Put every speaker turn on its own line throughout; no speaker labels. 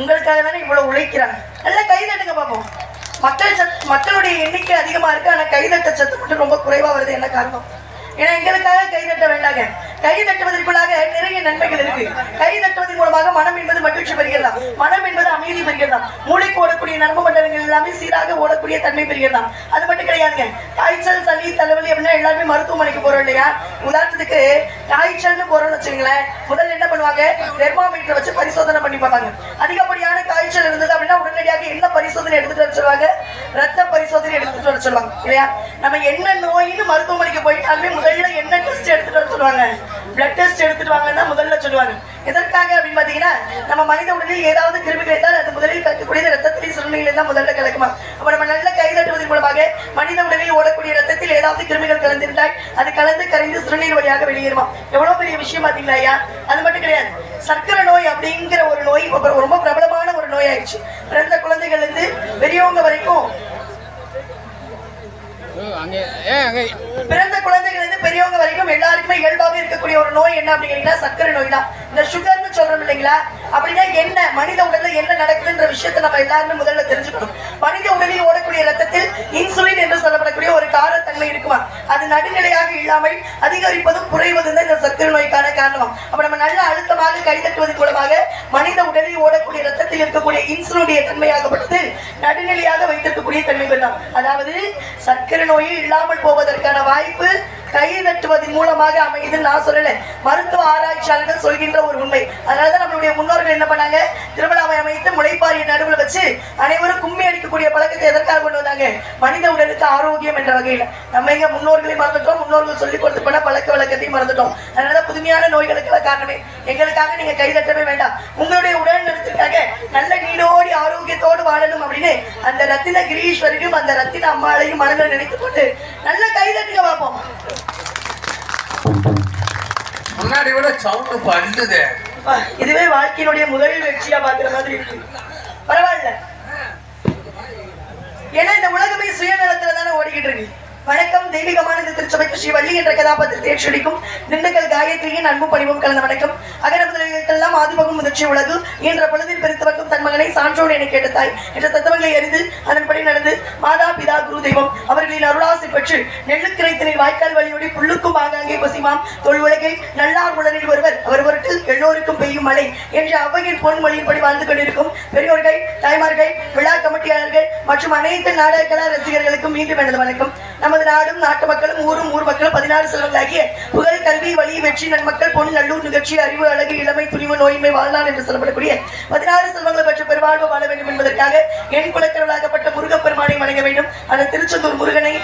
உங்களுக்காக தானே இவ்வளவு உழைக்கிறாங்க. நல்ல கைதட்டுங்க பார்ப்போம். மக்களுடைய எண்ணிக்கை அதிகமா இருக்கு, ஆனா கைதட்ட சத்து மட்டும் ரொம்ப குறைவா வருது. என்ன காரணம்? ஏன்னா எங்களுக்காக கைதட்ட வேண்டாங்க. கை தட்டுவதற்குள்ளாக நிறைய நன்மைகள் இருக்கு. கை தட்டுவதன் மூலமாக மனம் என்பது மகிழ்ச்சி பெறுகிறதாம், மனம் என்பது அமைதி பெறுகிறதாம், மூளைக்கு ஓடக்கூடிய நரம்பு மண்டலங்கள் எல்லாமே சீராக ஓடக்கூடிய தன்மை பெறுகிறதாம். அது மட்டும் கிடையாதுங்க. காய்ச்சல், சளி, தலைவலி அப்படின்னா எல்லாருமே மருத்துவமனைக்கு போறோம் இல்லையா? உதாரணத்துக்கு காய்ச்சல்னு போறோம்னு வச்சுங்களேன், முதல்ல என்ன பண்ணுவாங்க, தெர்மாமீட்டர் வச்சு பரிசோதனை பண்ணி பார்ப்பாங்க. அதிகப்படியான காய்ச்சல் இருந்தது அப்படின்னா உடனடியாக என்ன பரிசோதனை எடுத்துட்டு வர சொல்லுவாங்க? ரத்த பரிசோதனை எடுத்துட்டு வர சொல்லுவாங்க இல்லையா? நம்ம என்ன நோயின்னு மருத்துவமனைக்கு போயிட்டாலுமே முதல்ல என்ன டெஸ்ட் எடுத்துட்டு வர சொல்லுவாங்க? பிளட் டெஸ்ட் எடுத்துட்டு வாங்கன்னா முதல்ல சொல்லுவாங்க. எதற்காக அப்படின்னு பாத்தீங்கன்னா, நம்ம மனித உடலில் ஏதாவது கிருமிகள் இருந்தால் அது முதலில் கலக்கக்கூடிய ரத்தத்தில் சிறுநீரில் தான் முதல்ல கலக்குமா. அப்ப நம்ம நல்ல கை தட்டுவதன் மூலமாக மனித உடலில் ஓடக்கூடிய ரத்தத்தில் ஏதாவது கிருமிகள் கலந்திருந்தால் அது கலந்து கரைந்து சிறுநீர் வழியாக வெளியேறுமா. எவ்வளவு பெரிய விஷயம் பாத்தீங்களா ஐயா? அது மட்டும் கிடையாது, சர்க்கரை நோய் அப்படிங்கிற ஒரு நோய் ரொம்ப பிரபலமான ஒரு நோய் ஆயிடுச்சு. பிறந்த குழந்தைகள் இருந்து பெரியவங்க வரைக்கும், பிறந்த குழந்தைகள் இருந்து பெரியவங்க வரைக்கும் எல்லாருக்குமே இயல்பாக இருக்கக்கூடிய ஒரு நோய் என்ன அப்படிங்கிறீங்கன்னா சர்க்கரை நோய் தான். இந்த சுகர்னு சொல்றோம் இல்லைங்களா? அப்படின்னா என்ன, மனித உடலில் என்ன நடக்குதுன்ற விஷயத்தை நம்ம எல்லாருமே முதல்ல தெரிஞ்சுக்கணும். மனித உடலில் ஓடக்கூடிய ரத்தத்தில் இன்சுலின் என்று சொல்லப்படக்கூடிய ஒரு காரத்தன்மை இருக்குமா, அது நடுநிலையாக இல்லாமல் அதிகரிப்பதும் குறைவதும் தான் இந்த சர்க்கரை நோய்க்கான காரணம். அப்ப நம்ம நல்ல அழுத்தமாக கை தட்டுவதன் மூலமாக மனித உடலில் ஓடக்கூடிய ரத்தத்தில் இருக்கக்கூடிய இன்சுலினுடைய தன்மையாகப்பட்டது நடுநிலையாக வைத்திருக்கக்கூடிய தன்மை பெறலாம். அதாவது சர்க்கரை நோயை இல்லாமல் போவதற்கான வாய்ப்பு கை தட்டுவதன் மூலமாக அமைதுன்னு நான் சொல்லல, மருத்துவ ஆராய்ச்சியாளர்கள் சொல்கின்ற ஒரு உண்மை. அதனாலதான் நம்மளுடைய முன்னோர்கள் என்ன பண்ணாங்க, திருவிழாவை அமைத்து முளைப்பாரியை நடுவில் வச்சு அனைவரும் கும்மி அடிக்கக்கூடிய பழக்கத்தை எதற்காக கொண்டு வந்தாங்க? மனித உடலுக்கு ஆரோக்கியம் என்ற வகையில். நம்ம எங்க முன்னோர்களை மறந்துட்டோம், முன்னோர்கள் சொல்லிக் கொடுத்து போன பழக்க வழக்கத்தையும் மறந்துட்டோம். அதனால புதுமையான நோய்களுக்கு காரணமே. எங்களுக்காக நீங்க கை தட்டவே வேண்டாம். உங்களுடைய உடல் நலத்திற்காக நல்ல நீடோடி ஆரோக்கியத்தோடு வாழணும் அப்படின்னு அந்த ரத்தின கிரீஸ்வரையும் அந்த ரத்தின அம்மாளையும் மனதில் நினைத்துக் கொண்டு நல்ல கை தட்டுங்க பார்ப்போம்.
முன்னாடி விட சவுண்ட் பண்ணுது.
இதுவே வாழ்க்கையினுடைய முதல் வெற்றியா பாக்குற மாதிரி இருக்கு. பரவாயில்ல, ஏன்னா இந்த உலகமே சுயநலத்துல தானே ஓடிக்கிட்டு இருக்கு. வணக்கம், தெய்வீகமான இந்த திருச்சபைக்கு ஸ்ரீ வள்ளி என்ற கதாபாத்திரத்தை ஏற்றடிக்கும் திண்டுக்கல் காயத்ரியின் அன்பு பணிவும் கலந்த வணக்கம். அகர முதலெல்லாம் ஆதிபகம் முதிர்ச்சி உலகு என்ற பொழுதில் பிரித்தவர்க்கும் தன் மகனை சான்றோடு என கேட்ட தாய் என்ற தத்துவங்களை அறிந்து அதன்படி நடந்து மாதா பிதா குரு தெய்வம் அவர்களின் அருளாசி பெற்று நெல்லுக்கிரைத்தினை வாய்க்கால் வழியோடி புல்லுக்கும் ஆங்காங்கே பசிமாம் தொல்வுலகில் நல்லார் உலரில் ஒருவர் அவர் பொருட்டு எல்லோருக்கும் பெய்யும் மழை என்ற அவ்வையின் பொன்மொழியின்படி வாழ்ந்து கொண்டிருக்கும் பெரியோர்கள், தாய்மார்கள், விழா கமிட்டியாளர்கள் மற்றும் அனைத்து நாடக கலா ரசிகர்களுக்கும் மீண்டும் எனது வணக்கம். நமது நாடும் நாட்டு மக்களும் ஊரும் ஊர் மக்களும் 16 செல்வங்களாகிய புகழ், கல்வி, வழி, வெற்றி, நன்மக்கள், பொன், நல்லூர், நிகழ்ச்சி, அறிவு, அழகு, இளமை, துணிவு, நோயின்மை, வாழ்நாள் என்று சொல்லப்படக்கூடிய 16 செல்வங்களை பெற்ற பெருவாழ்வு வாழ வேண்டும் என்பதற்காக என் குலக்கடவுளாகப்பட்ட முருகப்பெருமானை வணங்க வேண்டும். அந்த திருச்செந்தூர் முருகனை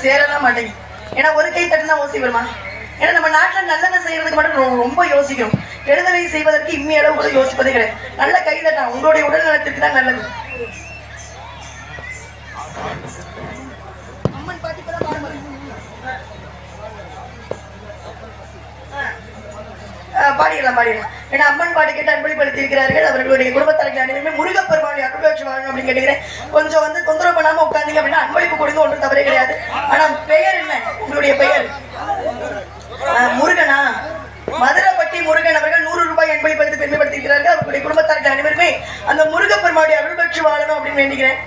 சேரலாம் மாட்டேங்குது. ஏன்னா ஒரு கை தட்டுனா ஓசி வருமா? ஏன்னா நம்ம நாட்டில் நல்லதை செய்யறதுக்கு மட்டும் ரொம்ப யோசிக்கும். கெடுதலை செய்வதற்கு இம்மி அளவு கூட யோசிப்பதே கிடையாது. நல்ல கை தட்டா உங்களுடைய உடல் நலத்திற்கு தான் நல்லது. பாடிடலாம் பாடிடலாம். ஏன்னா அம்மன் பாட்டு கேட்டு அன்பளிப்படுத்தி இருக்கிறார்கள். அவர்களுடைய குடும்பத்தார்கள் அனைவருமே முருகப்பெருமானுடைய அருள்காட்சி வாழணும் அப்படின்னு கேட்டுக்கிறேன். கொஞ்சம் வந்து தொந்தரவு பண்ணாம உட்காந்தீங்க அப்படின்னா அன்பளிப்பு கொடுங்க, ஒன்றும் தவறே கிடையாது. ஆனா பெயர் என்ன? உங்களுடைய பெயர் முருகனா? மதுரைப்பட்டி முருகன் அவர்கள் 100 ரூபாய் அன்பளிப்படுத்தி பெருமைப்படுத்திருக்கிறார்கள். அவர்களுடைய குடும்பத்தார்கள் அனைவருமே அந்த முருகப்பெருமானுடைய அருள்காட்சி வாழணும் அப்படின்னு வேண்டிக்கிறேன்.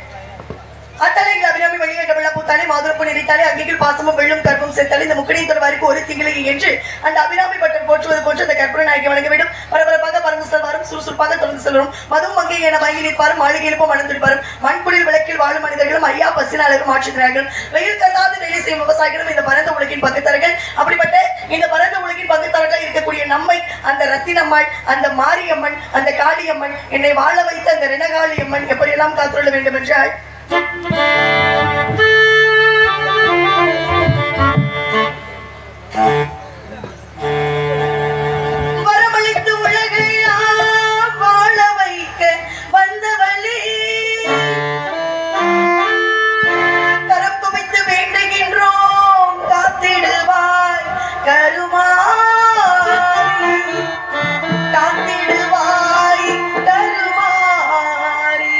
அத்தனை அபிராமி வெளியேற்ற விழா பூத்தாலே மாதுளப்பு நெறித்தாலே அங்கிகள் பாசமும் வெள்ளும் கற்பும் சேர்த்தாலே இந்த முக்கணி தொடர்பாருக்கு ஒரு திங்களை என்று அந்த அபிராமி பட்டம் போற்றுவது போன்று அந்த கற்பனை நாய்க்கு வழங்க வேண்டும். பரபரப்பாக பறந்து செல்வாரும் சுறுசுறுப்பாக தொடர்ந்து செல்வரும் மதுவும் அங்கே என வாங்கி நிற்பாரும் மாளிகையிலும் வளர்ந்திருப்பாரும் மண்குடில் விளக்கில் வாழும் மனிதர்களும் ஐயா பசினாளரும் ஆட்சிக்கிறார்கள். வெயில் கல்லாது வேலை செய்யும் விவசாயிகளும் இந்த பரந்த உலகின் பங்குத்தார்கள். அப்படிப்பட்ட இந்த பரந்த உலகின் பங்குத்தார்கள் இருக்கக்கூடிய நம்மை அந்த ரத்தினம்மாள், அந்த மாரியம்மன், அந்த காளியம்மன், என்னை வாழ வைத்த அந்த ரணகாளியம்மன் எப்படியெல்லாம் காத்துள்ள வேண்டும் என்றால் வரமளித்து உலகெல்லாம் வாழ வைக்க வந்தவளே, கரம் குவித்து வேண்டுகின்றோம் காத்திடுவாய் கருமாரி, காத்திடுவாய் கருமாரி.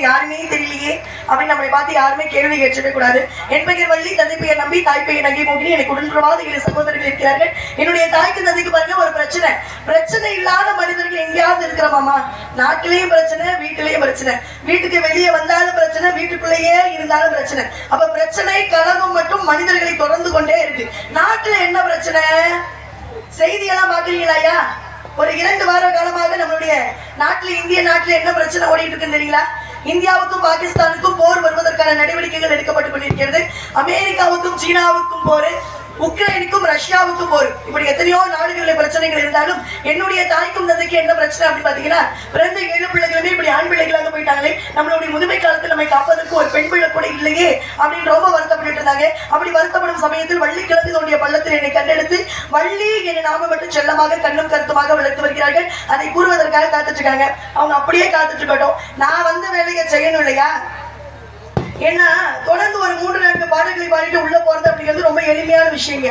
யாருமே தெரியலையே அப்படின்னு நம்மளை பார்த்து யாருமே கேள்வி கேட்கவே கூடாது. என் பெயர் வள்ளி, தந்தை பெயர் நம்பி, தாய் பெயர் நங்கை மோகினி. எனக்கு உடன்பிறவாத 7 சகோதரர்கள் இருக்கிறார்கள். என்னுடைய தாய்க்கு தந்தைக்கு பாருங்க ஒரு பிரச்சனை இல்லாத மனிதர்கள் எங்கேயாவது இருக்கிறோமாமா? நாட்டிலேயும் பிரச்சனை, வீட்டிலேயும் பிரச்சனை, வீட்டுக்கு வெளியே வந்தாலும் பிரச்சனை, வீட்டுக்குள்ளேயே இருந்தாலும் பிரச்சனை. அப்ப பிரச்சனை கலகம் மட்டும் மனிதர்களை தொடர்ந்து கொண்டே இருக்கு. நாட்டுல என்ன பிரச்சனை? செய்தியெல்லாம் பாக்குறீங்களா? ஒரு 2 வார காலமாக நம்மளுடைய நாட்டில், இந்திய நாட்டில் என்ன பிரச்சனை ஓடிட்டு இருக்குன்னு தெரியுங்களா? இந்தியாவுக்கும் பாகிஸ்தானுக்கும் போர் வருவதற்கான நடவடிக்கைகள் எடுக்கப்பட்டுக் கொண்டிருக்கிறது. அமெரிக்காவுக்கும் சீனாவுக்கும் போர், உக்ரைனுக்கும் ரஷ்யாவுக்கும் போர். இப்படி எத்தனையோ நாடுகளில் பிரச்சனைகள் இருந்தாலும் என்னுடைய தாய்க்கும் தந்தைக்கு என்ன பிரச்சனை அப்படின்னு பாத்தீங்கன்னா, பிறந்த 7 பிள்ளைகளுமே இப்படி ஆண் பிள்ளைகளாக போயிட்டாங்களே, நம்மளுடைய முதுமை காலத்தில் நம்மை காப்பதற்கு ஒரு பெண் பிள்ளை கூட இல்லையே அப்படின்னு ரொம்ப வருத்தப்பட்டு இருந்தாங்க. அப்படி வருத்தப்படும் சமயத்தில் வள்ளி கிழங்கு தோண்டிய பள்ளத்தில் என்னை கண்டெடுத்து வள்ளி என நாம மட்டும் செல்லமாக கண்ணும் கருத்துமாக வளர்த்து வருகிறார்கள். அதை கூறுவதற்காக காத்துட்டு இருக்காங்க. அவங்க அப்படியே காத்துட்டு இருக்கட்டும், நான் வந்து வேலையை செய்யணும் இல்லையா? ஏன்னா தொடர்ந்து ஒரு 3-4 பாடல்களை பாடிட்டு உள்ள போறது அப்படிங்கிறது ரொம்ப எளிமையான விஷயங்க.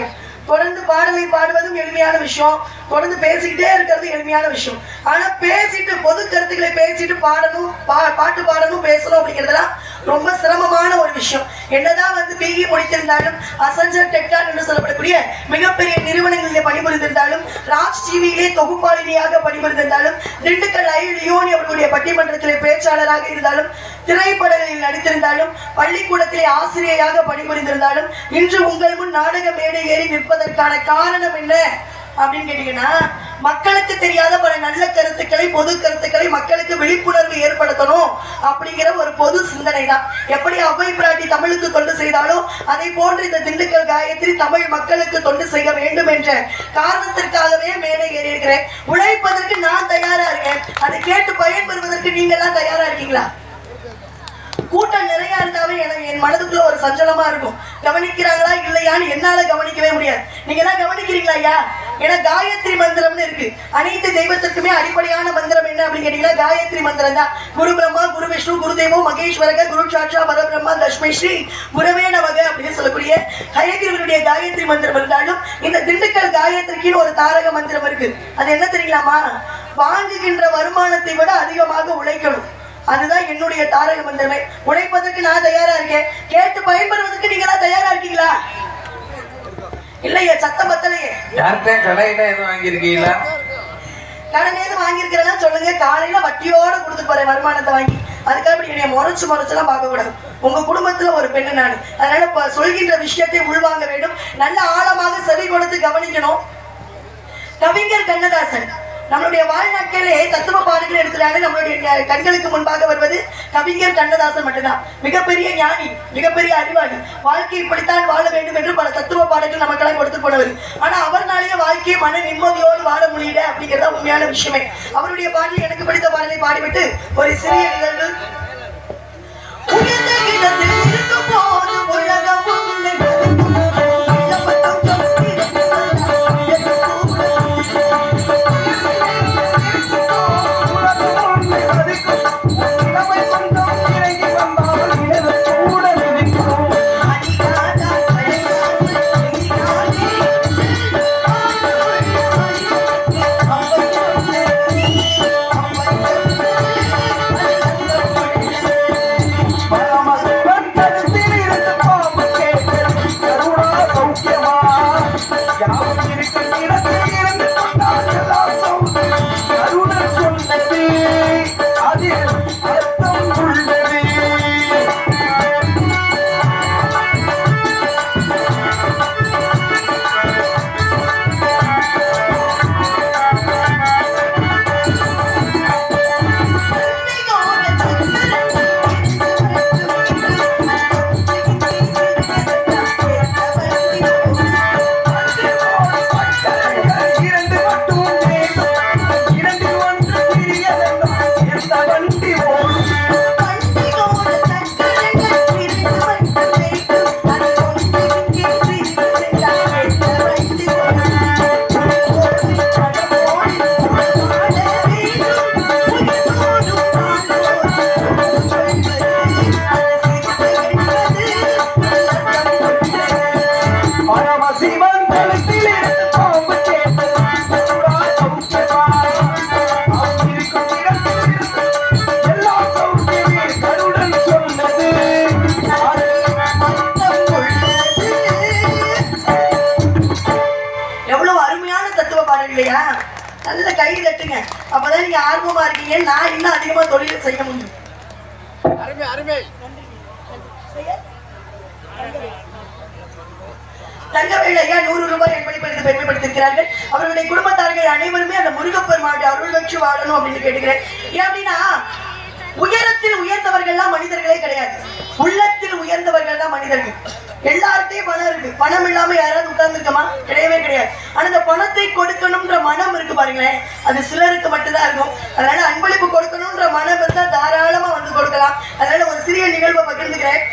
தொடர்ந்து பாடலை பாடுவதும் எளிமையான விஷயம், தொடர்ந்து பேசிக்கிட்டே இருக்கிறது எளிமையான விஷயம். ஆனா பேசிட்டு பொது கருத்துக்களை பேசிட்டு பாடணும், பாட்டு பாடணும், பேசணும் அப்படிங்கிறதுலாம் ரொம்ப சிரமமான ஒரு விஷயம். என்னதான் பிஇ முடித்திருந்தாலும், அசஞ்சர் டெக்டான் என்று சொல்லப்படக்கூடிய மிகப்பெரிய நிறுவனங்களிலே பணிபுரிந்திருந்தாலும், ராஜ் டிவியிலே தொகுப்பாளினியாக பணிபுரிந்திருந்தாலும், திண்டுக்கல் லியோனி அவர்களுடைய பட்டிமன்றத்திலே பேச்சாளராக இருந்தாலும், திரைப்படங்களில் நடித்திருந்தாலும், பள்ளிக்கூடத்திலே ஆசிரியராக பணிபுரிந்திருந்தாலும், இன்று உங்கள் முன் நாடக மேடை ஏறி நிற்பதற்கான காரணம் என்ன அப்படின்னு கேட்டீங்கன்னா, மக்களுக்கு தெரியாத பல நல்ல கருத்துக்களை, பொது கருத்துக்களை மக்களுக்கு விழிப்புணர்வு ஏற்படுத்தணும் அப்படிங்கிற ஒரு பொது சிந்தனை தான். எப்படி அவ்வை பிராட்டி தமிழுக்கு தொண்டு செய்தாலோ அதை போன்று இந்த திண்டுக்கல் காயத்ரி தமிழ் மக்களுக்கு தொண்டு செய்ய வேண்டும் என்ற காரணத்திற்காகவே மேலே ஏறி இருக்கிறேன். உழைப்பதற்கு நான் தயாரா இருக்கேன். அதை கேட்டு பயன்பெறுவதற்கு நீங்க எல்லாம் தயாரா இருக்கீங்களா? கூட்டம் நிறைய இருந்தாவே என் மனதுக்குள்ள ஒரு சஞ்சலமா இருக்கும். கவனிக்கிறாங்களா இல்லையான்னு என்னால கவனிக்கவே முடியாது. நீங்க எல்லாம் கவனிக்கிறீங்களா ஐயா? ஏன்னா காயத்ரி மந்திரம்னு இருக்கு. அனைத்து தெய்வத்திற்குமே அடிப்படையான மந்திரம் என்ன அப்படின்னு கேட்டீங்கன்னா காயத்ரி மந்திரம் தான். குரு பிரம்மா, குரு விஷ்ணு, குரு தேவோ மகேஸ்வரக, குரு சாட்சா பரபிரம்மா தஸ்மை ஸ்ரீ குருவே நமக அப்படின்னு சொல்லக்கூடிய ஹயகிரிவருடைய காயத்ரி மந்திரம் இருந்தாலும், இந்த திண்டுக்கல் காயத்ரிக்குன்னு ஒரு தாரக மந்திரம் இருக்கு. அது என்ன தெரியுங்களாமா? வாங்குகின்ற வருமானத்தை விட அதிகமாக உழைக்கணும். அதுதான் என்னுடைய தாரக மந்திரமே. உழைப்பதற்கு நான் தயாரா இருக்கேன். கேட்டு பயன்படுவதற்கு நீங்களா தயாரா இருக்கீங்களா? இல்லையே, சத்தம் பத்தலையே.
யார்கிட்ட கடையில எதுவும் வாங்கியிருக்கீங்களா?
கடனே வாங்கியிருக்கிறதா சொல்லுங்க. காலையில வட்டியோட கொடுத்து போறேன் வருமானத்தை வாங்கி. அதுக்காக இப்படி என்னைய முறைச்செல்லாம் பார்க்க கூடாது. உங்க குடும்பத்துல ஒரு பெண்ணு நான். அதனால சொல்கின்ற விஷயத்தை உள்வாங்க வேண்டும். நல்ல ஆழமாக செவி கொடுத்து கவனிக்கணும். கவிஞர் கண்ணதாசன் நம்மளுடைய வாழ்நாட்களே தத்துவ பாடல்கள் எடுக்கிறாங்க. நம்மளுடைய கண்களுக்கு முன்பாக வருவது கவிஞர் கண்ணதாசன் மட்டும்தான். மிகப்பெரிய ஞானி, மிகப்பெரிய அறிவாளி. வாழ்க்கை இப்படித்தான் வாழ வேண்டும் என்று பல தத்துவ பாடல்கள் நமக்கெல்லாம் கொடுத்து போனவர். ஆனா அவர்னாலேயே வாழ்க்கையை மன நிம்மதியோடு வாழ முடியல அப்படிங்கிறத உண்மையான விஷயமே. அவருடைய பாடலில் எனக்கு பிடித்த பாடலை பாடிவிட்டு ஒரு சிறிய நிகழ்வு. நல்ல கை தட்டுங்க. அப்பதான் நீங்க ஆர்வமா இருக்கீங்க. நான் இன்னும் அதிகமா தொழில் செய்ய முடியும். தங்கவேல் ஐயா 100 ரூபாய் என்பளிப்பதற்கு பெருமைப்படுத்திருக்கிறார்கள். அவர்களுடைய குடும்பத்தார்கள் அனைவருமே அந்த முருகப்பெருமானுடைய அருள் வச்சு வாழணும் அப்படின்னு கேட்டுக்கிறேன். ஏன் அப்படின்னா, உயரத்தில் உயர்ந்தவர்கள் மனிதர்களே கிடையாது. உள்ளத்தில் உயர்ந்தவர்கள் தான் மனிதர்கள். எல்லார்ட்டையும் பணம் இருக்கு. பணம் இல்லாம யாராவது உட்கார்ந்துருக்கமா? கிடையவே கிடையாது. ஆனா இந்த பணத்தை கொடுக்கணும்ன்ற மனம் இருக்கு பாருங்களேன், அது சிலருக்கு மட்டும்தான் இருக்கும். அதனால அன்பளிப்பு கொடுக்கணும்ன்ற மனம் இருந்தா தாராளமா வந்து கொடுக்கலாம். அதனால ஒரு சிறிய நிகழ்வை பகிர்ந்துக்கிறேன்.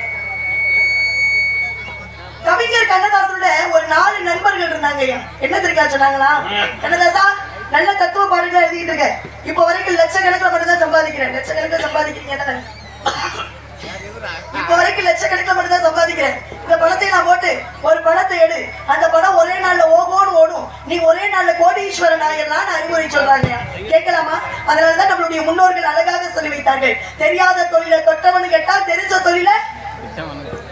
கவிஞர் கண்ணதாசனோட ஒரு 4 நண்பர்கள் இருந்தாங்க. என்ன தெரியுமா சொன்னாங்களா? கண்ணதாசா, நல்ல தத்துவ பாடல்கள் எழுதிட்டு இருக்க. இப்ப வரைக்கும் லட்சக்கணக்கில் மட்டும் தான் சம்பாதிக்கிறேன். லட்சக்கணக்கில் சம்பாதிக்கிறீங்க தானே? இப்ப வரைக்கும் லட்சக்கணக்கில் மட்டும் தான் சம்பாதிக்கிறேன். இந்த பணத்தை நான் போட்டு ஒரு பணத்தை எடு. அந்த பணம் ஒரே நாள்ல ஓகோன்னு ஓடும். நீ ஒரே நாள்ல கோடீஸ்வரன் ஆயிரலாம் அறிவுரை சொல்றாங்க. கேட்கலாமா? அதனாலதான் நம்மளுடைய முன்னோர்கள் அழகாக சொல்லி வைத்தார்கள். தெரியாத தொழிலை தொட்டவனு கேட்டா, தெரிஞ்ச தொழிலை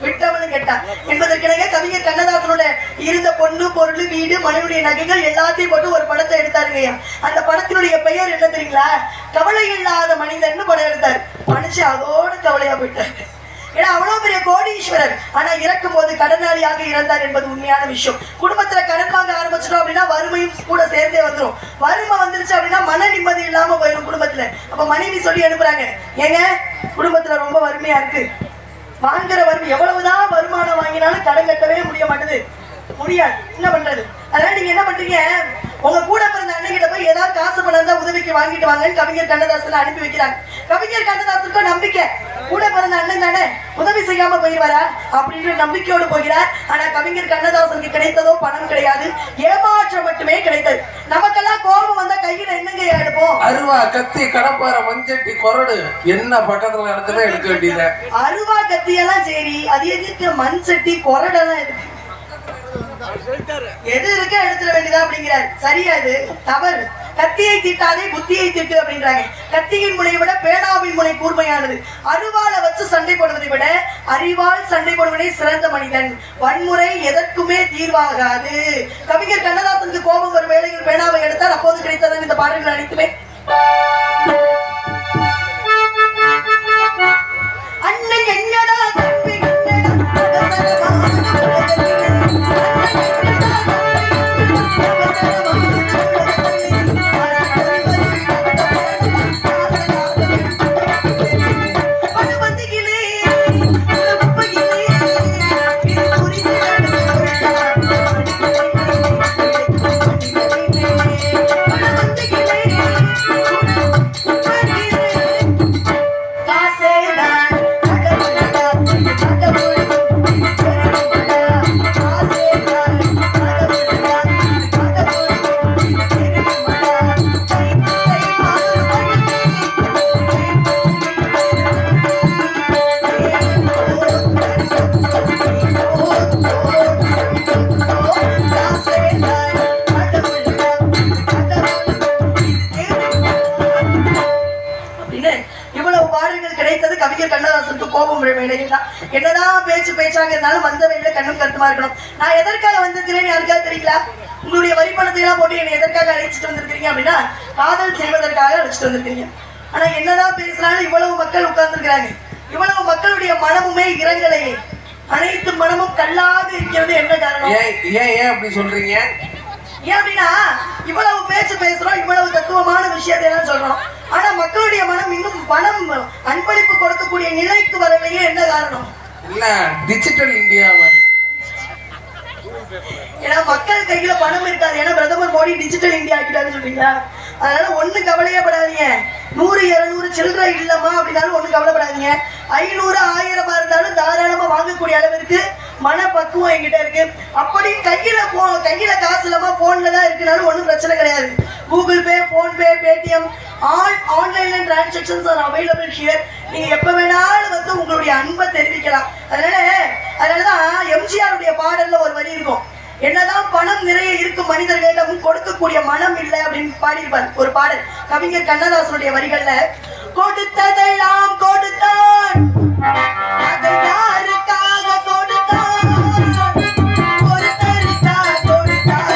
விட்டவனு கேட்டான் என்பதற்கிடையே கவிஞர் கண்ணதாசனோட இருந்த பொண்ணு பொருள் வீடு மனைவியுடைய நகைகள் எல்லாத்தையும் போட்டு ஒரு படத்தை எடுத்தாருங்க. அந்த படத்தினுடைய பெயர் என்ன தெரியுங்களா? கவலை இல்லாத மனிதன் படம் எடுத்தார். மனுஷன் அதோட கவலையா போயிட்டார். ஏன்னா அவ்வளவு பெரிய கோடீஸ்வரர், ஆனா இறக்கும் போது கடனாளியாக இறந்தார் என்பது உண்மையான விஷயம். குடும்பத்துல கடன் வாங்க ஆரம்பிச்சிட்டோம் அப்படின்னா வறுமையும் கூட சேர்ந்தே வந்துடும். வறுமை வந்துருச்சு அப்படின்னா மன நிம்மதி இல்லாம போயிடும் குடும்பத்துல. அப்ப மனைவி சொல்லி அனுப்புறாங்க, ஏங்க குடும்பத்துல ரொம்ப வறுமையா இருக்கு, வாங்குற வறுமை எவ்வளவுதான் வருமானம் வாங்கினாலும் கடன் கட்டவே முடியாது. என்ன பண்றது? அதனால நீங்க என்ன பண்றீங்க, உங்க கூட பிறந்த அண்ணன் போய் ஏதாவது காசு பணம் இருந்தா உதவிக்கு வாங்கிட்டு வாங்கன்னு கவிஞர் கண்ணதாசன் அனுப்பி வைக்கிறாங்க. கவிஞர் கண்ணதாசனுக்கும் நம்பிக்கை, கூட பிறந்த அண்ணன் தானே உதவி செய்யாம போயிடுவாரா அப்படின்ற நம்பிக்கையோடு போகிறார். ஆனா கவிஞர் கண்ணதாசனுக்கு கிடைத்ததோ பணம் கிடையாது, ஏமாற்றம் மட்டுமே கிடைத்தது. நமக்கெல்லாம் கோபம் வந்தா கையில என்னங்க எடுப்போம்?
அருவா, கத்தி, கடப்பார, மஞ்சட்டி, கொரடு என்ன பக்கத்துல இடத்துல எடுக்க வேண்டியது.
அருவா கத்தி எல்லாம் சரி, அது எதுக்கு மண் சட்டி கொரடெல்லாம் இருக்கு? எது இருக்க எடுத்துட வேண்டியதா அப்படிங்கிறார். சரியா? இது தவறு. கத்தியை தீட்டாதே புத்தியை தீட்டு அப்படின்றாங்க. கத்தியின் முனையை விட பேனாவின் முனை கூர்மையானது. அருவாள வச்சு சண்டை போடுவதை விட அறிவால் சண்டை போடுவதே சிறந்த மனிதன். வன்முறை எதற்குமே தீர்வாகாது. கவிஞர் கண்ணதாசனுக்கு கோபம் ஒரு வேளையில் பேனாவை எடுத்தார். அப்போது கிடைத்தது இந்த பாடல்கள் அனைத்துமே. அண்ணன் என்னடா தம்பி என்னதான் பேச்சாக இருந்தாலும் வந்த வேலையில கண்ணும் கருத்துமா இருக்கணும். நான் எதற்காக வந்திருக்கிறேன் யாருக்காவது தெரியுங்களா? உங்களுடைய வரி பணத்தை எல்லாம் போட்டு என்னை எதற்காக அழைச்சிட்டு வந்திருக்கீங்க அப்படின்னா காதல் செய்வதற்காக அழைச்சிட்டு வந்திருக்கீங்க. ஆனா என்னதான் பேசினாலும் இவ்வளவு மக்கள் உட்கார்ந்து இருக்கிறாங்க. இவ்வளவு மக்களுடைய மனமுமே இறங்கலையே. அனைத்து மனமும் கல்லாது இருக்கிறது என்ன காரணம்?
ஏன் அப்படி சொல்றீங்க?
ஏன் அப்படின்னா இவ்வளவு பேசுறோம், இவ்வளவு தத்துவமான விஷயத்தை எல்லாம் சொல்றோம். ஆனா மக்களுடைய மனம் இன்னும் பணம் அன்பளிப்பு கொடுக்கக்கூடிய நிலைக்கு வரலையே. என்ன காரணம்?
இல்ல டிஜிட்டல் இந்தியா மாதிரி.
ஏன்னா மக்கள் கையில பணம் இருக்காது. ஏன்னா பிரதமர் மோடி டிஜிட்டல் இந்தியா ஆக்கிட்டாருன்னு சொல்றீங்களா? அதனால ஒண்ணு கவலையே படாதீங்க. 100 200 சில்லறை இல்லமா அப்படின்னாலும் ஒண்ணு கவலைப்படாதீங்க. 500 1000 இருந்தாலும் தாராளமா வாங்கக்கூடிய அளவிற்கு மனப்பக்குவம் என்கிட்ட இருக்கு. அப்படி கையில காசு இல்லாம போன்ல தான் இருக்குனாலும் ஒன்றும் பிரச்சனை கிடையாது. Google Pay, PhonePe, Paytm, all ஆன்லைன்ல டிரான்சாக்ஷன்ஸ் ஆர் அவைலபிள் ஹியர். நீங்க எப்ப வேணாலும் வந்து உங்களுடைய அன்பை தெரிவிக்கலாம். அதனாலதான் எம்ஜிஆருடைய பாடல்ல ஒரு வரி இருக்கும், என்னதான் பணம் நிறைய இருக்கும் மனிதர்களிடம் கொடுக்கக்கூடிய மனம் இல்லை அப்படின்னு பாடியிருப்பார். ஒரு பாடல் கவிஞர் கண்ணதாசனுடைய வரிகள்ல, கொடுத்ததெல்லாம் கொடுத்தான் அதை யாருக்காக கொடுத்தான், ஒருத்தருக்காக கொடுத்தான்,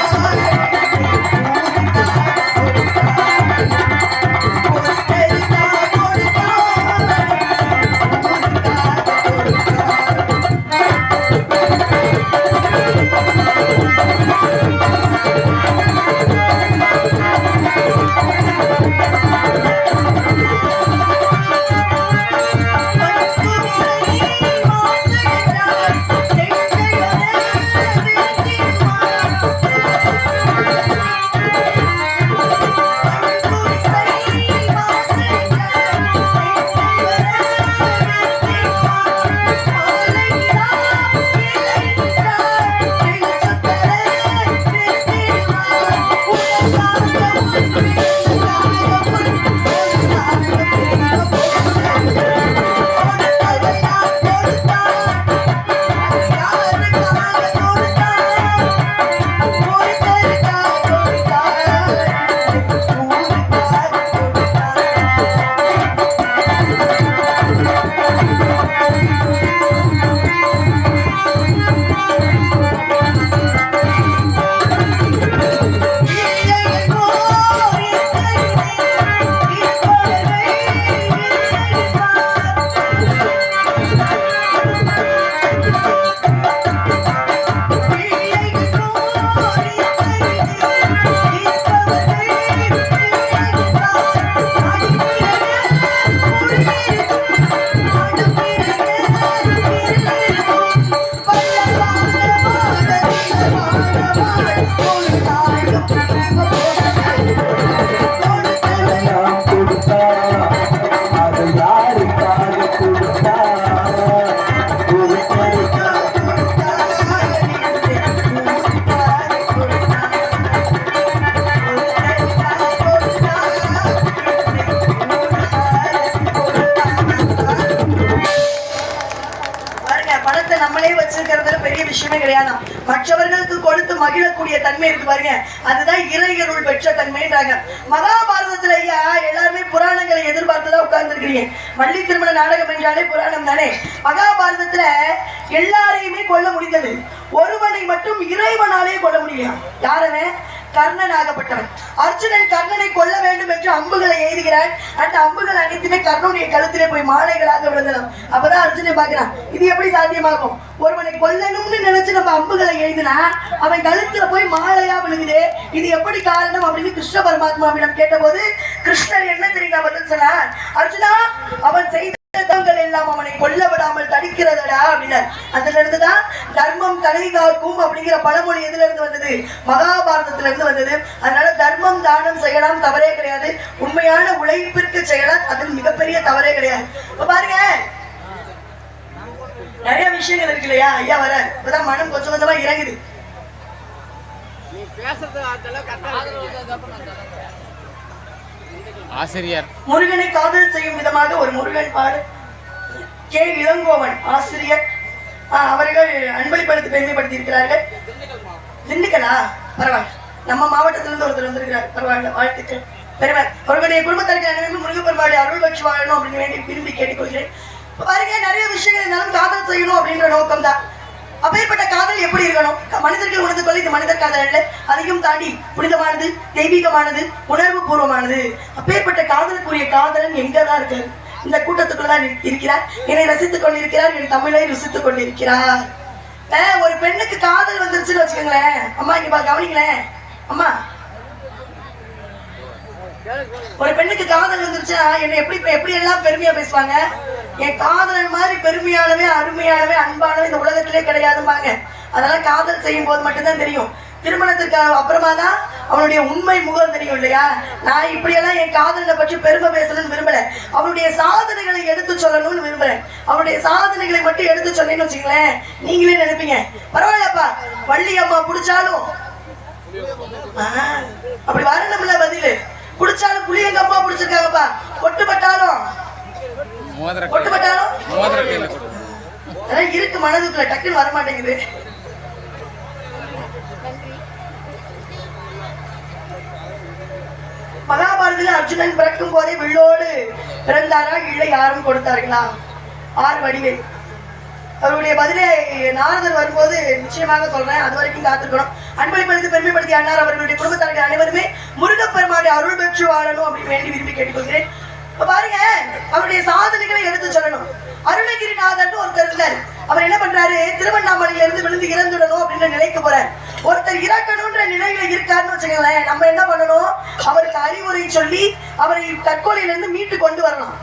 ஒருத்தருக்காக கொடுத்தான். நம்மளே வச்சிருக்கிறதுல பெரிய விஷயமே கிடையாது. மற்றவர்களுக்கு கொடுத்து மகிழக்கூடிய தன்மை இருக்கு பாருங்க, அதுதான் இறையருள் பெற்ற தன்மைன்றாங்க. மகாபாரதத்துல ஐயா எல்லாருமே புராணங்களை எதிர்பார்த்துதான் உட்கார்ந்து இருக்கிறீங்க. வள்ளி திருமண நாடகம் என்றாலே புராணம் தானே. மகாபாரதத்துல எல்லாரையுமே கொல்ல முடிந்தது, ஒருவனை மட்டும் இறைவனாலே கொல்ல முடியல. யாருமே கர்ணனாகப்பட்டவன். அர்ஜுனன் கர்ணனை கொல்ல வேண்டும் என்று அம்புகளை எய்துகிறான். அந்த அம்புகள் அனைத்துமே கர்ணனுடைய கழுத்திலே போய் மாலைகளாக விழுந்தன. அப்பதான் அர்ஜுனன் பார்க்கிறான், இது எப்படி சாத்தியமாகும்? ஒருவனை கொல்லணும்னு நினைச்சு நம்ம அம்புகளை எய்துனா அவன் கழுத்துல போய் மாலையா விழுகுது, இது எப்படி காரணம் அப்படின்னு கிருஷ்ண பரமாத்மாவிடம் கேட்டபோது கிருஷ்ணர் என்ன தெரியுங்க பதில் சொன்னார்? அர்ஜுனா, அவன் செய்த எல்லாம் அவனை கொல்ல விடாமல் தடுக்கிறதடா அப்படின்னார். அதுல இருந்துதான் தர்மம் தலை காக்கும் அப்படிங்கிற பழமொழி எதுல இருந்து வந்தது? மகாபாரதத்துல இருந்து வந்தது. அதனால தர்மம் தானம் செய்யலாம், தவறே கிடையாது. உண்மையான உழைப்பிற்கு செய்யலாம், அதில் மிகப்பெரிய தவறே கிடையாது. இப்ப பாருங்க, நிறைய விஷயங்கள் இருக்கு இல்லையா? ஐயா வர இப்பதான் மனம் கொஞ்சம் கொஞ்சமா இறங்குது.
ஆசிரியர்
முருகனை காதல் செய்யும் விதமாக ஒரு முருகன் பாடு கே இளங்கோவன் ஆசிரியர் அவர்கள் அன்பளிப்படுத்தி பெருமைப்படுத்தி இருக்கிறார்கள். திண்டுக்கலா? பரவாயில்ல, நம்ம மாவட்டத்திலிருந்து ஒருத்தர் வந்திருக்கிறார். பரவாயில்ல, வாழ்த்துக்கள், பெருமை. அவர்களுடைய குடும்பத்திற்கு அனைவரும் முருகப்பெருமாளுடைய அருள் பற்றி வாழணும் அப்படின்னு வேண்டி விரும்பி கேட்டுக்கொள்கிறேன். பாருங்க, நிறைய விஷயங்கள் இருந்தாலும் காதல் செய்யணும் அப்படின்ற நோக்கம் தான். அப்பேற்பட்ட காதல் எப்படி இருக்கணும்? மனிதர்கள் உணர்ந்து கொள்ள இது மனிதர் காதல் அல்ல, அதையும் தாண்டி புனிதமானது, தெய்வீகமானது, உணர்வு பூர்வமானது. அப்பேற்பட்ட காதலுக்குரிய காதலன் எங்கதான் இருக்காரு? இந்த கூட்டத்துக்குள்ளதான் இருக்கிறார். என்னை ரசித்துக் கொண்டிருக்கிறார், என் தமிழை ருசித்துக் கொண்டிருக்கிறார். ஒரு பெண்ணுக்கு காதல் வந்துருச்சுன்னு வச்சுக்கோங்களேன், அம்மா இங்க கவனிங்களேன், அம்மா ஒரு பெண்ணுக்கு காதல் வந்துருச்சுன்னா என்ன எப்படி எல்லாம் பெருமையா பேசுவாங்க. என் காதலன் மாதிரி பெருமையானவே, அருமையானவே, அன்பானவே இந்த உலகத்திலே கிடையாதும்பாங்க. அதெல்லாம் காதல் செய்யும் போது மட்டும்தான் தெரியும். திருமணத்துக்கு அப்புறமா தான் அவனுடைய உண்மை முகம் தெரியும் இல்லையா? நான் இப்படியெல்லாம் என் காதலை பற்றி பெருமை பேசணும்னு விரும்பல, அவருடைய சாதனைகளை எடுத்து சொல்லணும்னு விரும்புறேன். அவருடைய சாதனைகளை மட்டும் எடுத்து சொன்னேன்னு வச்சுங்களேன், நீங்களே நினைப்பீங்க பரவாயில்லப்பா, வள்ளி அம்மா பிடிச்சாலும் அப்படி வரணும்ல பதில். பிடிச்சாலும் புளியங்க அம்மா பிடிச்சிருக்காங்கப்பா, ஒட்டுப்பட்டாலும் இருக்கு மனதுக்குள்ள, டக்குன்னு வர மாட்டேங்குது. மகாபாரதத்தில் அர்ஜுனன் பிறக்கும் போதே வில்லோடு பிறந்தாரா இல்லை யாரும் கொடுத்தார்களா? 6 வடிவேல். அவருடைய பதிலே நாரதர் வரும்போது நிச்சயமாக சொல்றேன், அது வரைக்கும் காத்திருக்கணும். அன்பளிப்படுத்தி பெருமைப்படுத்தி அண்ணார் அவர்களுடைய குடும்பத்தார்கள் அனைவருமே முருகப்பெருமானுடைய அருள் பெற்று வாழணும் அப்படின்னு வேண்டி விரும்பி கேட்டுக்கொள்கிறேன். பாருங்க, அவருடைய சாதனைகளை எடுத்து சொல்லணும். அருணகிரிநாதர் ஒருத்தர் இருந்தார். அவர் என்ன பண்றாரு? திருவண்ணாமலையில இருந்து விழுந்து இறந்துடணும் அப்படின்ற நிலைக்கு போறார். ஒருத்தர் இறக்கணும்ன்ற நிலையில இருக்காருன்னு வச்சுக்கோங்களேன், நம்ம என்ன பண்ணணும்? அவருக்கு அறிவுரை சொல்லி அவரை தற்கொலையில இருந்து மீட்டு கொண்டு வரணும்.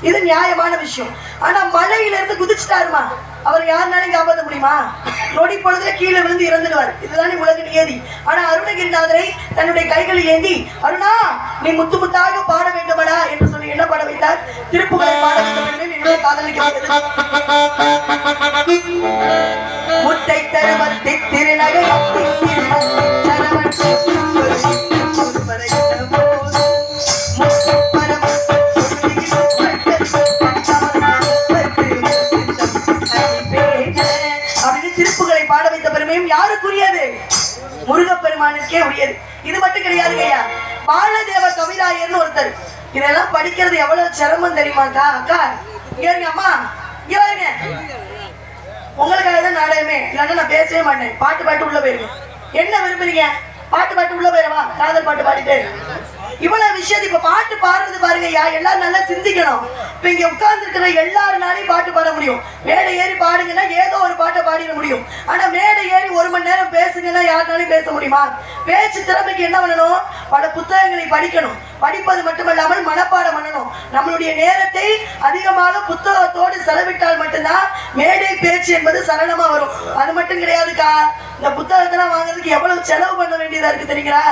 இது நியாயமான விஷயம். ஆனா மலையில இருந்து குதிச்சுட்டாருமா, அவர் யாருனாலும் காப்பாற்ற முடியுமா? நொடி பொழுதுல கீழே விழுந்து இறந்துடுவார். இதுதானே உலக நியதி. ஆனா அருணகிரிநாதரை தன்னுடைய கைகளில் ஏந்தி, அருணா நீ முத்து முத்தாக பாட வேண்டுமடா என்று சொல்லி என்ன பாட வைத்தார்? திருப்புகழை பாட வேண்டும் என்று காதலிக்கப்பட்டது. முத்தை தருவத்தை திருநகை திருப்புகளை பாட வைத்த பெருமையும் யாருக்குரியது? முருகப்பெருமானுக்கே உரியது. இது மட்டும் கிடையாது ஐயா, பாலதேவ கவிராயர்னு ஒருத்தர். இதெல்லாம் படிக்கிறது எவ்வளவு சிரமம் தெரியுமாக்கா? அக்கா இங்க அம்மா இங்க வாங்க, உங்களுக்காக தான் நாடகமே, இல்லைன்னா நான் பேசவே மாட்டேன். பாட்டு உள்ள போயிருங்க. என்ன விரும்புறீங்க? பாட்டு உள்ள போயிடவா? காதல் பாட்டு பாடிட்டு இவ்வளவு விஷயத்தை இப்ப பாட்டு பாடுறது பாருங்க, எல்லாரும் நல்லா சிந்திக்கணும். இப்ப இங்க உட்கார்ந்து இருக்கிற எல்லாருனாலையும் பாட்டு பாட முடியும். மேடை ஏறி பாடுங்கன்னா ஏதோ ஒரு பாட்டை பாடிட முடியும். ஆனா மேடை ஏறி 1 மணி நேரம் பேசுங்கன்னா யாருனாலையும் பேச முடியுமா? பேச்சு திறமைக்கு என்ன பண்ணணும்? பல புத்தகங்களை படிக்கணும். படிப்பது மட்டுமல்லாமல் மனப்பாடம் பண்ணணும். நம்மளுடைய நேரத்தை அதிகமாக புத்தகத்தோடு செலவிட்டால் மட்டும்தான் மேடை பேச்சு என்பது சரளமா வரும். அது மட்டும் கிடையாதுக்கா, இந்த புத்தகத்தெல்லாம் வாங்குறதுக்கு எவ்வளவு செலவு பண்ண வேண்டியதா இருக்கு தெரியுங்களா?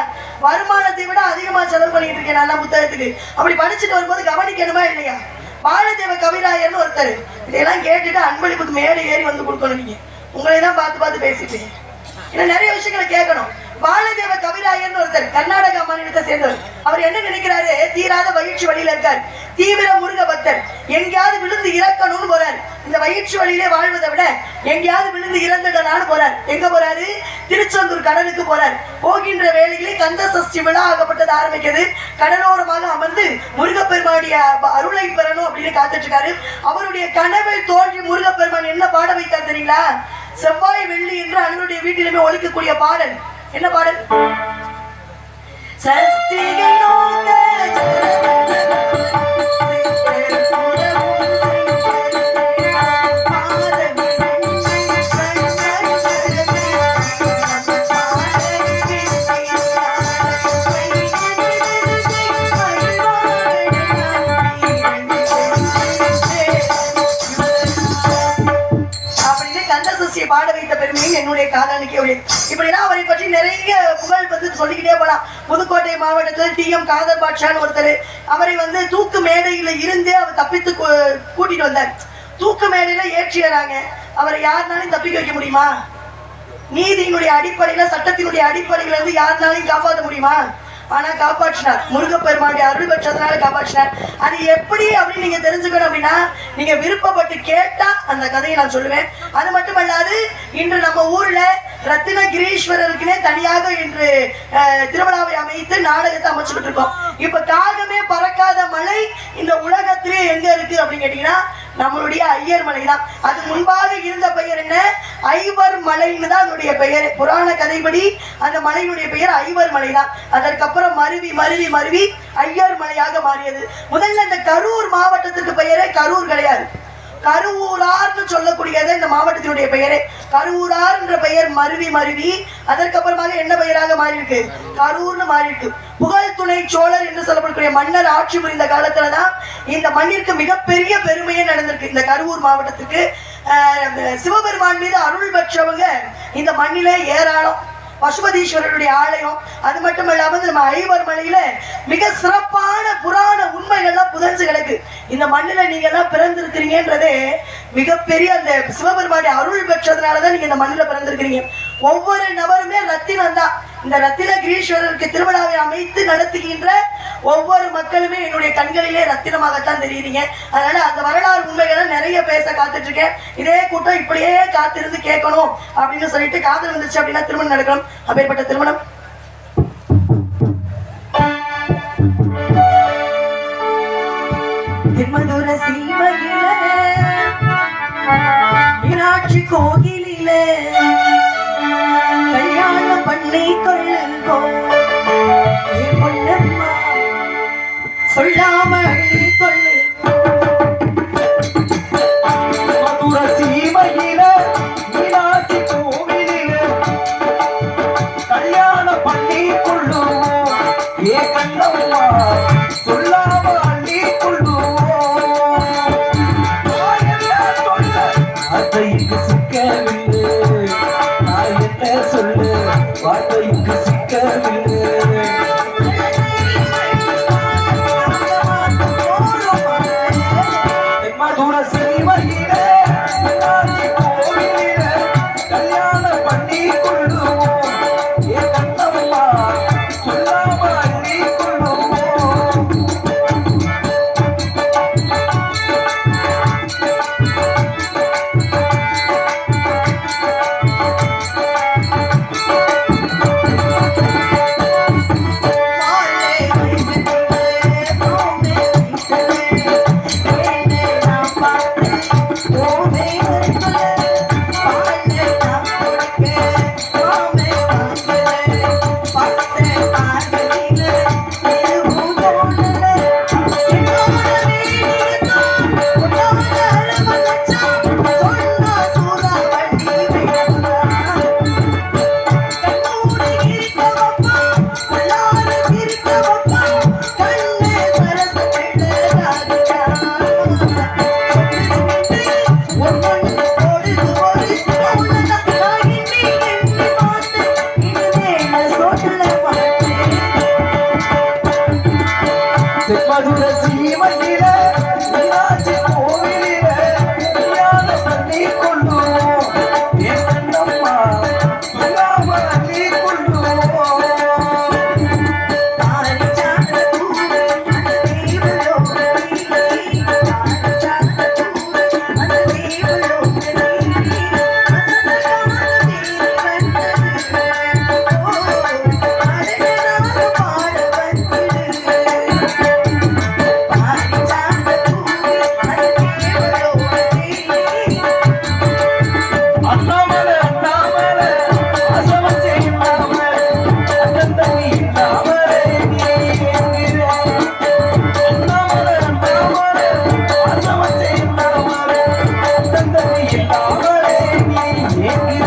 வருமானத்தை விட அதிகமா செலவு பண்ணிட்டு இருக்கேன் நான் புத்தகத்துக்கு. அப்படி படிச்சுட்டு வரும்போது கவனிக்கணுமா இல்லையா? பாலதேவ கவிராயர்னு ஒருத்தர். இதெல்லாம் கேட்டுட்டு அன்பளிப்புக்கு மேலே ஏறி வந்து கொடுக்கணும். நீங்க உங்களை தான் பார்த்து பார்த்து பேசிட்டு இன்னும் நிறைய விஷயங்களை கேட்கணும். பாலதேவ கவிராயர்னு ஒருத்தர் கர்நாடகா மாநிலத்தை சேர்ந்தவர். அவர் என்ன நினைக்கிறாரு, தீராத வயிற்று வழியில இருக்கார், தீவிர முருக பக்தர், எங்கேயாவது விழுந்து இறக்கணும்னு போறார். இந்த வயிற்று வழியிலே வாழ்வதை விட எங்கேயாவது விழுந்து இறந்துடலான்னு போறார். எங்க போறாரு? திருச்செந்தூர் கடலுக்கு போறார். போகின்ற வேளையிலே கந்த சஷ்டி விழா ஆகப்பட்டது ஆரம்பிக்கிறது. கடலோரமாக அமர்ந்து முருகப்பெருமானுடைய அருளை பெறணும் அப்படின்னு காத்துட்டு இருக்காரு. அவருடைய கனவில் தோன்றி முருகப்பெருமான் என்ன பாட வைத்தார் தெரியுங்களா? செவ்வாய் வெள்ளி என்று அனைவருடைய வீட்டிலுமே ஒலிக்கக்கூடிய பாடல். என்ன பாடல்? சஷ்டிகை நோக்க பாட வைத்த பெருமையும் என்னுடைய காதலுக்கே உரியது. இப்படிலாம் அவரை பற்றி நிறைய புகழ் வந்து சொல்லிக்கிட்டே போலாம். புதுக்கோட்டை மாவட்டத்தில் டி.எம். காதர் பாட்ஷான்னு ஒருத்தர், அவரை வந்து தூக்கு மேடையில இருந்தே அவர் தப்பித்து கூட்டிட்டு வந்தார். தூக்கு மேடையில ஏற்றியறாங்க. அவரை யாருனாலும் தப்பிக்க வைக்க முடியுமா? நீதியினுடைய அடிப்படையில, சட்டத்தினுடைய அடிப்படையில இருந்து யாருனாலையும் காப்பாற்ற முடியுமா? ஆனா காப்பாற்றினார். முருகப்பெருமானுடைய அருள் பெற்றதுனால காப்பாற்றினார். அது எப்படி அப்படின்னு நீங்க தெரிஞ்சுக்கணும் அப்படின்னா நீங்க விருப்பப்பட்டு கேட்டா அந்த கதையை நான் சொல்லுவேன். அது மட்டுமல்லாது இன்று நம்ம ஊர்ல ரத்தினகிரீஸ்வரருக்குனே தனியாக இன்று திருவிழாவை அமைத்து நாடகத்தை அமைச்சுக்கிட்டு இருக்கோம். இப்ப காகமே பறக்காத மலை இந்த உலகத்திலே எங்க இருக்கு அப்படின்னு கேட்டீங்கன்னா நம்மளுடைய ஐயர் மலை தான். அது முன்பாக இருந்த பெயர் என்ன? ஐவர் மலைன்னு தான் அதனுடைய பெயர். புராண கதைப்படி அந்த மலையினுடைய பெயர் ஐவர் மலை தான். அதற்கப்புறம் மருவி மருவி மருவி ஐயர் மலையாக மாறியது. முதல்ல இந்த கரூர் மாவட்டத்துக்கு பெயரே கரூர் கிடையாது, கருவூரார்னு சொல்லக்கூடியது இந்த மாவட்டத்தினுடைய பெயரே. கருவூரார் என்ற பெயர் மருவி மருவி அதற்கப்புறமாக என்ன பெயராக மாறி இருக்கு? கரூர்னு மாறி இருக்கு. புகழ் துணை சோழர் என்று சொல்லப்படக்கூடிய மன்னர் ஆட்சி புரிந்த காலத்துலதான் இந்த மண்ணிற்கு மிகப்பெரிய பெருமையே நடந்திருக்கு. இந்த கரூர் மாவட்டத்துக்கு சிவபெருமான் மீது அருள் பெற்றவங்க இந்த மண்ணிலே ஏராளம். பசுபதீஸ்வரருடைய ஆலயம், அது மட்டும் இல்லாமல் நம்ம ஐவர் மலையில மிக சிறப்பான புராண உண்மைகள்லாம் புதஞ்சு கிடக்கு. இந்த மண்ணில நீங்க எல்லாம் பிறந்திருக்கிறீங்கன்றதே மிகப்பெரிய அந்த சிவபெருமானுடைய அருள் பெற்றதுனாலதான் நீங்க இந்த மண்ணில பிறந்திருக்கிறீங்க. ஒவ்வொரு நபருமே ரத்தினம் தான். இந்த ரத்தினகிரீஸ்வரருக்கு திருவிழாவை அமைத்து நடத்துகின்ற ஒவ்வொரு மக்களுமே என்னுடைய கண்களிலே ரத்தினமாகத்தான் தெரியுறீங்க. அதனால அந்த வரலாறு உண்மைகளை நிறைய பேச காத்துட்டு இருக்கேன். இதே கூட்டம் இப்படியே காத்திருந்து கேட்கணும் அப்படின்னு சொல்லிட்டு காதல் வந்துச்சு அப்படின்னா திருமணம் நடக்கணும். அப்பேற்பட்ட திருமணம் திருமதுர சீமையில மீனாட்சி கோயிலில கல்யாணம் பண்ணி கொள்ளுங்கோ பொன்னம்மா சொல்லாம அள்ளி கொள்ளுங்கோ.
மதுர சீமையில மீனாட்சி கோவிலில கல்யாணம் பண்ணி கொள்ளுவோம் ஏ கண்ணம்மா சொல்லாம அள்ளி கொள்ளுவோம். வார்த்தைக்கு சிக்கவில்லை, நான் என்ன சொல்லு வார்த்தைக்கு சிக்கவில்லை. மதுர சீமையில மீனாட்சி கோவிலில கல்யாணம் பண்ணி கொள்ளுவோம் ஏ கண்ணம்மா சொல்லாம அள்ளி கொள்ளுவோம். மதுரை சீமையில மீனாட்சி கோவிலில கல்யாணம் பண்ணி கொள்ளுவோம் என் கண்ணம்மா இல்லாம அள்ளி கொள்ளுவோம் அண்ணாமலை அண்ணாமலை அசமம் செய்யாம அண்ணந்தனி இல்லாமலே நீ என்கிற அண்ணாமலை அண்ணாமலை அசமம் செய்யாம அண்ணந்தனி இல்லாமலே நீ என்கிற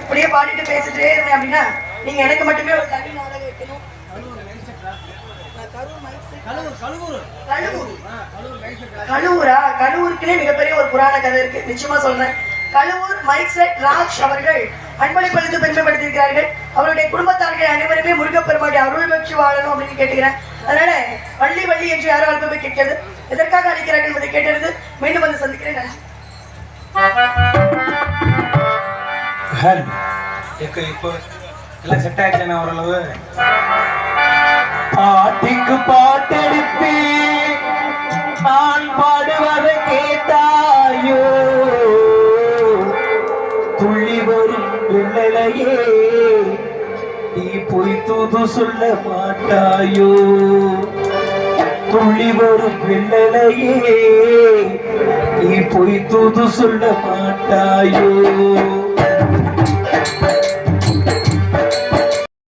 இப்படியே பாடிட்டு பேசிட்டே இருந்தேன் அப்படின்னா நீங்க எனக்கு மட்டுமே ஒரு தனி நாடகம் வைக்கணும். கழுவூரா? கழுவூருக்குனே மிகப்பெரிய ஒரு புராண கதை இருக்கு, நிச்சயமா சொல்றேன். கழுவூர் மைக் செட் ராஜ் அவர்கள் அன்பளிப்பளித்து பெருமைப்படுத்தியிருக்கிறார்கள். அவருடைய குடும்பத்தார்கள் அனைவருமே முருகப்பெருமாடி அருள் பெற்று வாழணும் அப்படின்னு கேட்டுக்கிறேன். அதனால வள்ளி வள்ளி என்று யாரோ அனுப்பவே கேட்கிறது, எதற்காக அழைக்கிறார்கள் என்பதை கேட்டது. மீண்டும் வந்து சந்திக்கிறேன்.
இப்போ எல்லாம் செட் ஆயிடுச்சு ஓரளவு. பாட்டிக்கு பாட்டெடுத்து நான் பாடுவதை கேட்டாயோ, துள்ளி வரும் வெள்ளையே நீ பொய் தூது சொல்ல மாட்டாயோ, துள்ளி வரும் வெள்ளையே நீ பொய் தூது சொல்ல மாட்டாயோ.